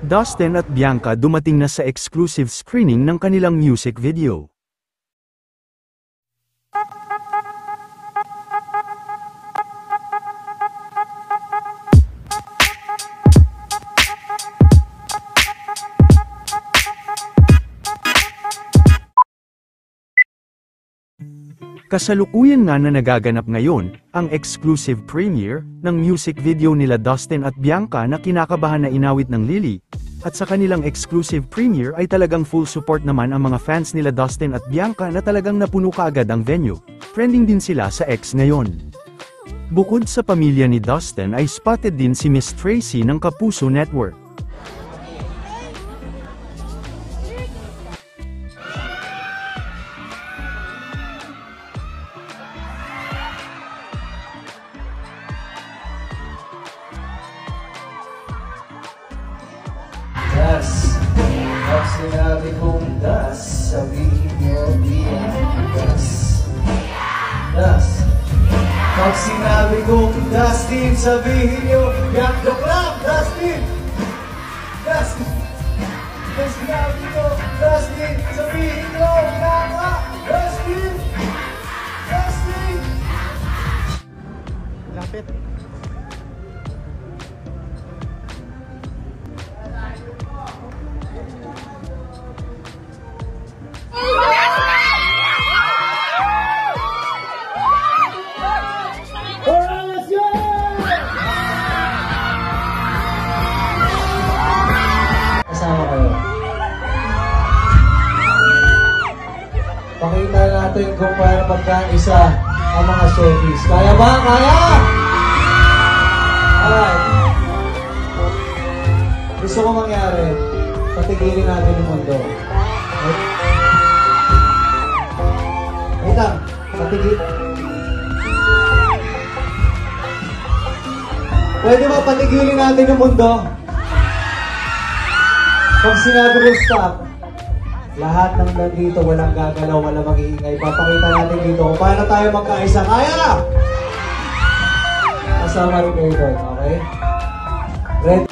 Dustin at Bianca dumating na sa exclusive screening ng kanilang music video. Kasalukuyan nga na nagaganap ngayon, ang exclusive premiere ng music video nila Dustin at Bianca na kinakabahan na inawit ng Lily. At sa kanilang exclusive premiere ay talagang full support naman ang mga fans nila Dustin at Bianca na talagang napuno kaagad ang venue. Trending din sila sa X ngayon. Bukod sa pamilya ni Dustin ay spotted din si Miss Tracy ng Kapuso Network. Das, pag sinabi kong das, sabihin niyo diyan. Das, pag sinabi kong Dustin, sabihin niyo yak the club, Dustin. Dustin, pag sinabi ko Dustin, sabihin niyo yak Dustin. Dustin. Lapit. Kasama kayo. Pakita natin kung paano magkaisa ang mga showbiz. Kaya ba? Kaya! Alright. Gusto ko mangyari, patigilin natin yung mundo. Wait lang, Pwede ba patigilin natin yung mundo? Pag sinabi ko stop, lahat ng nandito walang gagalaw, walang mag-iingay. Papakita natin dito kung paano tayo magkaisa. Kaya! Kasama rin kayo doon, okay? Ready?